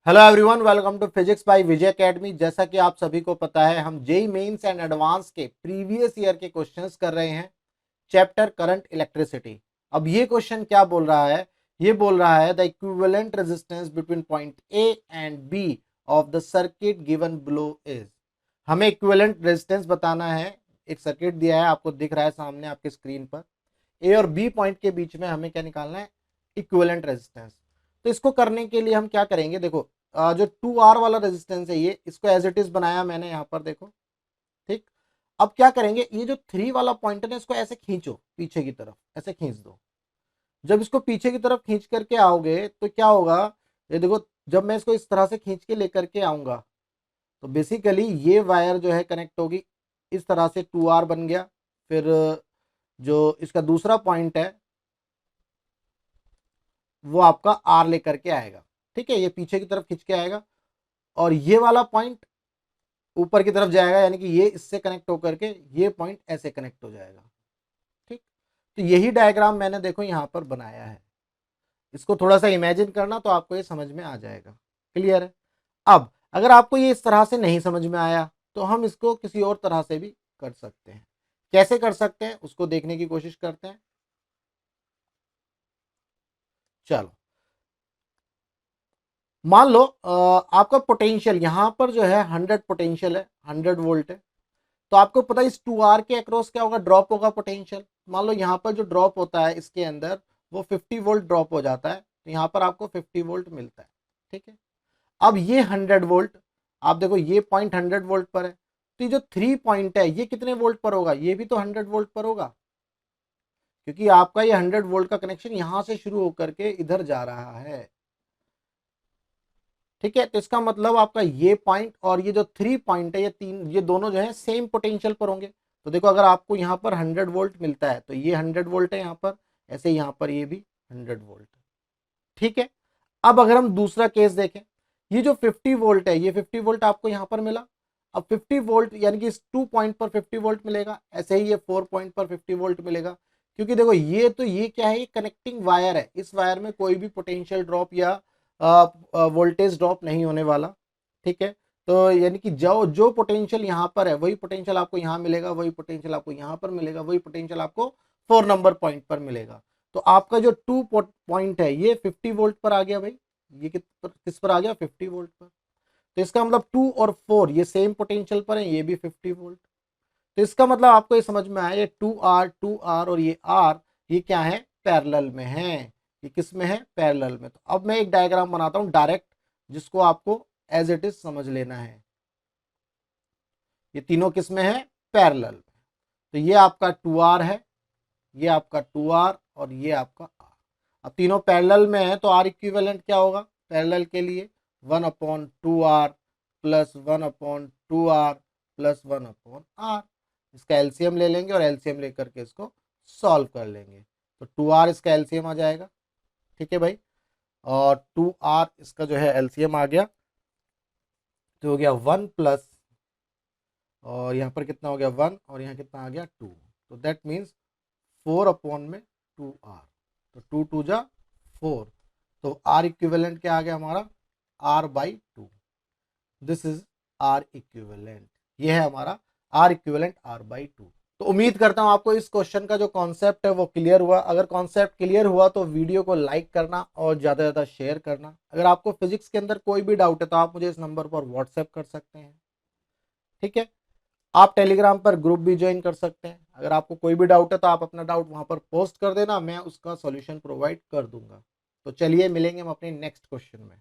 Hello everyone, welcome to physics by Vijay academy. जैसा कि आप सभी को पता है, हम जेईई मेंस एंड एडवांस के प्रीवियस ईयर के क्वेश्चंस कर रहे हैं चैप्टर करंट इलेक्ट्रिसिटी। अब ये क्वेश्चन क्या बोल रहा है? ये बोल रहा है the equivalent resistance between point A and B of the circuit given below is. हमें इक्विवेलेंट रेजिस्टेंस बताना है। एक सर्किट दिया है, आपको दिख रहा है सामने आपके स्क्रीन पर। ए और बी पॉइंट के बीच में हमें क्या निकालना है? Equivalent resistance. तो इसको करने के लिए हम क्या करेंगे? देखो, जो 2R वाला रेजिस्टेंस है, ये इसको एज इट इज बनाया मैंने यहाँ पर, देखो। ठीक। अब क्या करेंगे, ये जो 3 वाला पॉइंट है ना, इसको ऐसे खींचो पीछे की तरफ, ऐसे खींच दो। जब इसको पीछे की तरफ खींच करके आओगे तो क्या होगा? ये देखो, जब मैं इसको इस तरह से खींच के लेकर के आऊंगा तो बेसिकली ये वायर जो है कनेक्ट होगी इस तरह से, 2R बन गया। फिर जो इसका दूसरा पॉइंट है वो आपका R लेकर के आएगा। ठीक है, ये पीछे की तरफ खींच के आएगा और ये वाला पॉइंट ऊपर की तरफ जाएगा, यानी कि ये इससे कनेक्ट होकर के ये पॉइंट ऐसे कनेक्ट हो जाएगा। ठीक। तो यही डायग्राम मैंने देखो यहाँ पर बनाया है। इसको थोड़ा सा इमेजिन करना तो आपको ये समझ में आ जाएगा। क्लियर है? अब अगर आपको ये इस तरह से नहीं समझ में आया तो हम इसको किसी और तरह से भी कर सकते हैं। कैसे कर सकते हैं उसको देखने की कोशिश करते हैं। चलो, मान लो आपका पोटेंशियल यहाँ पर जो है 100 पोटेंशियल है, 100 वोल्ट है। तो आपको पता है इस 2R के अक्रॉस क्या होगा? ड्रॉप होगा पोटेंशियल। मान लो यहाँ पर जो ड्रॉप होता है इसके अंदर वो 50 वोल्ट ड्रॉप हो जाता है, तो यहाँ पर आपको 50 वोल्ट मिलता है। ठीक है। अब ये 100 वोल्ट, आप देखो ये पॉइंट 100 वोल्ट पर है, तो ये जो 3 पॉइंट है ये कितने वोल्ट पर होगा? ये भी तो 100 वोल्ट पर होगा, क्योंकि आपका ये 100 वोल्ट का कनेक्शन यहाँ से शुरू होकर के इधर जा रहा है। ठीक है, तो इसका मतलब आपका ये पॉइंट और ये जो 3 पॉइंट है, ये दोनों जो है सेम पोटेंशियल पर होंगे। तो देखो, अगर आपको यहाँ पर 100 वोल्ट मिलता है तो ये 100 वोल्ट है यहाँ पर, ऐसे यहाँ पर ये भी 100 वोल्ट। ठीक है। अब अगर हम दूसरा केस देखें, ये जो 50 वोल्ट है, ये 50 वोल्ट आपको यहाँ पर मिला। अब 50 वोल्ट यानी कि इस 2 पॉइंट पर 50 वोल्ट मिलेगा, ऐसे ही ये 4 पॉइंट पर 50 वोल्ट मिलेगा। क्योंकि देखो ये क्या है? ये कनेक्टिंग वायर है, इस वायर में कोई भी पोटेंशियल ड्रॉप या वोल्टेज ड्रॉप नहीं होने वाला। ठीक है। तो यानी कि जो जो पोटेंशियल यहाँ पर है वही पोटेंशियल आपको यहाँ मिलेगा, वही पोटेंशियल आपको यहाँ पर मिलेगा, वही पोटेंशियल आपको 4 नंबर पॉइंट पर मिलेगा। तो आपका जो 2 पॉइंट है ये 50 वोल्ट पर आ गया भाई। ये किस पर आ गया? 50 वोल्ट पर। तो इसका मतलब 2 और 4 ये सेम पोटेंशियल पर है, ये भी 50 वोल्ट। तो इसका मतलब आपको ये समझ में आया, ये 2R और ये R ये क्या है? पैरेलल में है। ये किस में है? पैरेलल में। तो अब मैं एक डायग्राम बनाता हूं डायरेक्ट, जिसको आपको एज इट इज समझ लेना है। ये तीनों किस में है? पैरेलल में। तो ये आपका 2R है, ये आपका 2R और ये आपका R। अब तीनों पैरेलल में है तो R इक्विवेलेंट क्या होगा पैरेलल के लिए? 1/2R plus 1/2R plus 1/R। इसका एलसीएम ले लेंगे और एलसीएम लेकर के इसको सॉल्व कर लेंगे। तो 2R इसका एलसीएम आ जाएगा। ठीक है भाई। और 2R इसका जो है एलसीएम आ गया, तो हो गया 1 प्लस, और यहाँ पर कितना हो गया? 1, और यहाँ कितना आ गया? 2। तो दैट मीन्स 4/2R। तो 2 2 जा 4। तो R इक्विवेलेंट क्या आ गया हमारा? R/2। This is R equivalent. ये है हमारा R इक्विवेलेंट R/2। तो उम्मीद करता हूं आपको इस क्वेश्चन का जो कॉन्सेप्ट है वो क्लियर हुआ। अगर कॉन्सेप्ट क्लियर हुआ तो वीडियो को लाइक करना और ज़्यादा से ज़्यादा शेयर करना। अगर आपको फिजिक्स के अंदर कोई भी डाउट है तो आप मुझे इस नंबर पर व्हाट्सएप कर सकते हैं। ठीक है। आप टेलीग्राम पर ग्रुप भी ज्वाइन कर सकते हैं। अगर आपको कोई भी डाउट है तो आप अपना डाउट वहां पर पोस्ट कर देना, मैं उसका सॉल्यूशन प्रोवाइड कर दूंगा। तो चलिए मिलेंगे हम अपने नेक्स्ट क्वेश्चन में।